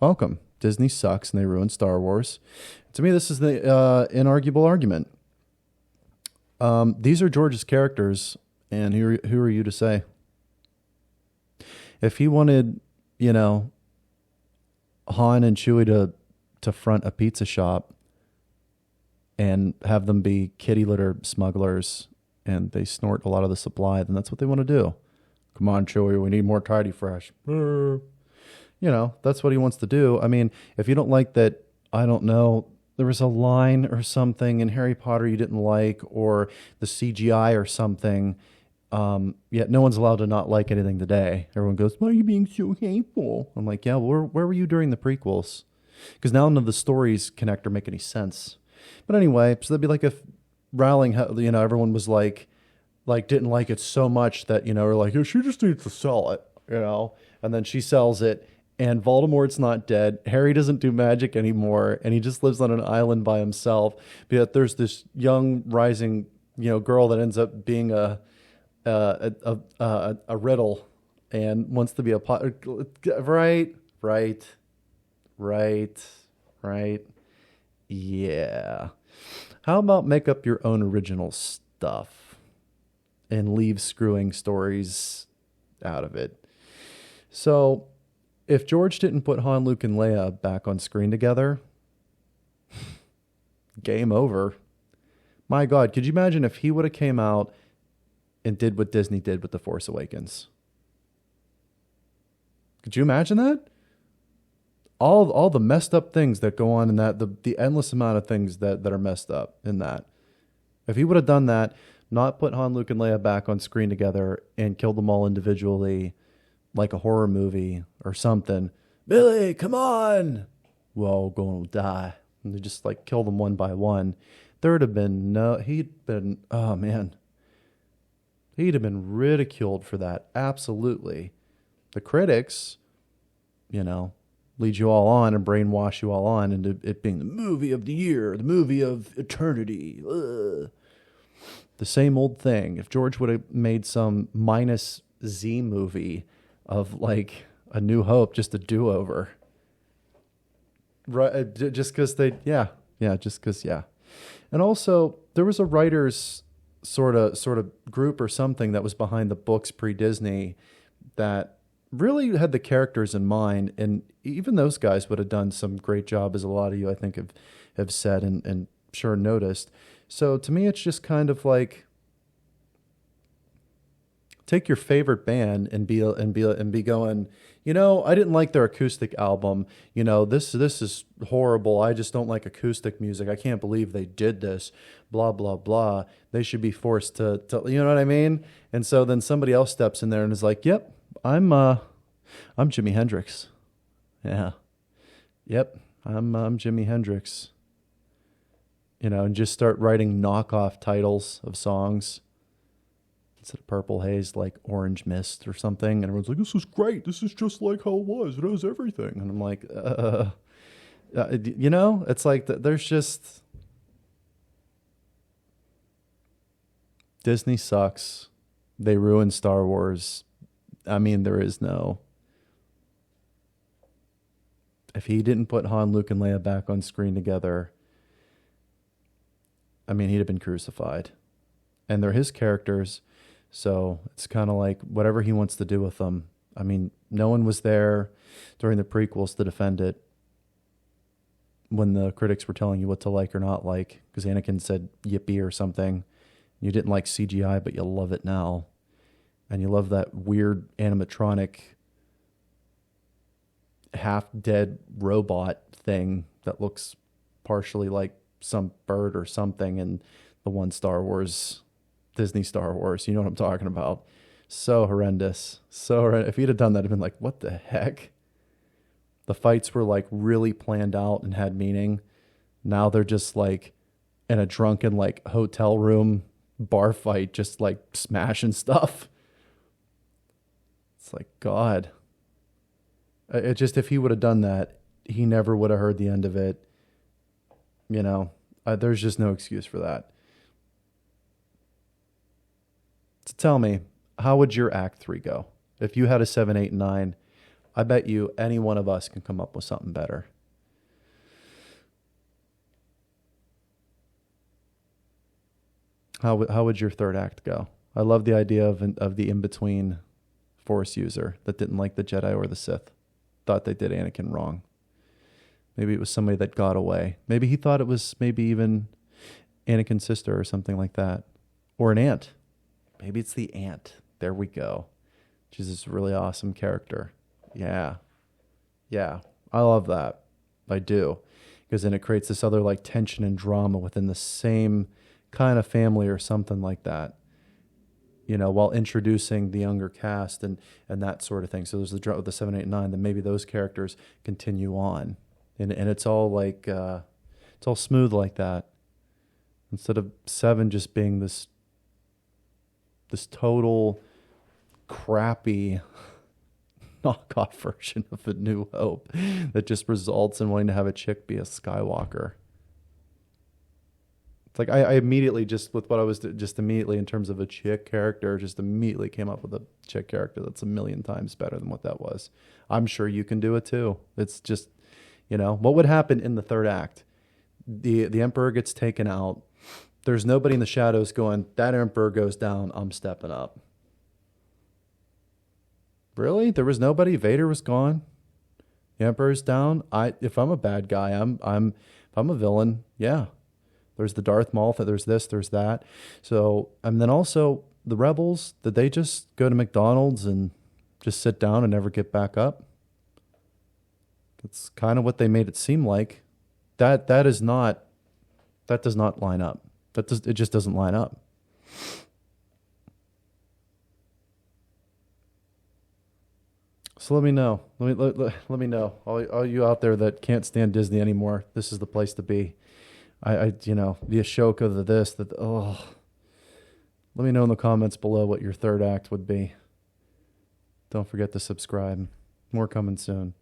welcome. Disney sucks and they ruined Star Wars. To me, this is the inarguable argument. These are George's characters, and who are you to say? If he wanted, Han and Chewie to front a pizza shop and have them be kitty litter smugglers and they snort a lot of the supply, then that's what they want to do. Come on, Chewie, we need more Tidy Fresh. That's what he wants to do. I mean, if you don't like that, I don't know, there was a line or something in Harry Potter you didn't like, or the CGI or something, yet no one's allowed to not like anything today. Everyone goes, why are you being so hateful? I'm like, yeah, well, where were you during the prequels? Because now none of the stories connect or make any sense. But anyway, so that'd be like if Rowling, everyone was like didn't like it so much that, or like, she just needs to sell it, and then she sells it. And Voldemort's not dead. Harry doesn't do magic anymore, and he just lives on an island by himself. But yet there's this young rising, girl that ends up being a riddle and wants to be a right. Yeah. How about make up your own original stuff and leave screwing stories out of it? So, if George didn't put Han, Luke, and Leia back on screen together, game over. My God, could you imagine if he would have came out and did what Disney did with The Force Awakens? Could you imagine that? All the messed up things that go on in that, the endless amount of things that are messed up in that. If he would have done that, not put Han, Luke, and Leia back on screen together and killed them all individually, like a horror movie or something. Billy, come on! We're all gonna die. And they just kill them one by one. He'd have been ridiculed for that. Absolutely. The critics, lead you all on and brainwash you all on into it being the movie of the year, the movie of eternity. Ugh. The same old thing. If George would have made some minus Z movie of A New Hope, just a do-over. Right, just because And also, there was a writers sort of group or something that was behind the books pre-Disney that really had the characters in mind, and even those guys would have done some great job, as a lot of you, I think, have said and sure noticed. So to me, it's just kind of like, take your favorite band and be going, I didn't like their acoustic album. This is horrible. I just don't like acoustic music. I can't believe they did this. Blah blah blah. They should be forced to you know what I mean? And so then somebody else steps in there and is like, "Yep, I'm Jimi Hendrix." Yeah. Yep, I'm Jimi Hendrix. And just start writing knockoff titles of songs. Instead of Purple Haze, like Orange Mist or something. And everyone's like, this is great. This is just like how it was. It has everything. And I'm like, it's like there's just... Disney sucks. They ruined Star Wars. I mean, there is no... If he didn't put Han, Luke, and Leia back on screen together, he'd have been crucified. And they're his characters... So it's kind of like whatever he wants to do with them. No one was there during the prequels to defend it when the critics were telling you what to like or not like, because Anakin said yippee or something. You didn't like CGI, but you love it now. And you love that weird animatronic half-dead robot thing that looks partially like some bird or something in the one Disney Star Wars, you know what I'm talking about. So horrendous. If he'd have done that, I'd have been like, what the heck? The fights were really planned out and had meaning. Now they're just in a drunken hotel room bar fight, just smashing stuff. It's like, God. It just, if he would have done that, he never would have heard the end of it. There's just no excuse for that. So tell me, how would your Act 3 go? If you had a 7, 8, and 9, I bet you any one of us can come up with something better. How would your third act go? I love the idea of the in-between Force user that didn't like the Jedi or the Sith. Thought they did Anakin wrong. Maybe it was somebody that got away. Maybe he thought it was maybe even Anakin's sister or something like that. Or an aunt. Maybe it's the aunt. There we go. She's this really awesome character. Yeah. Yeah. I love that. I do. Because then it creates this other like tension and drama within the same kind of family or something like that. You know, while introducing the younger cast and that sort of thing. So there's the drought with the 7, 8, 9. Then maybe those characters continue on, and it's all like it's all smooth like that. Instead of 7 just being this total crappy knockoff version of A New Hope that just results in wanting to have a chick be a Skywalker. It's like I immediately just with what I was just immediately in terms of a chick character, just immediately came up with a chick character that's a million times better than what that was. I'm sure you can do it too. It's just, you know, what would happen in the third act? The Emperor gets taken out. There's nobody in the shadows going, that Emperor goes down, I'm stepping up. Really? There was nobody? Vader was gone? The Emperor's down? If I'm a bad guy, if I'm a villain, yeah. There's the Darth Maul, there's this, there's that. So, and then also the rebels, did they just go to McDonald's and just sit down and never get back up? That's kind of what they made it seem like. That does not line up. It just doesn't line up. So let me know. Let me know. All you out there that can't stand Disney anymore, this is the place to be. You know, the Ashoka, the this, the oh. Let me know in the comments below what your third act would be. Don't forget to subscribe. More coming soon.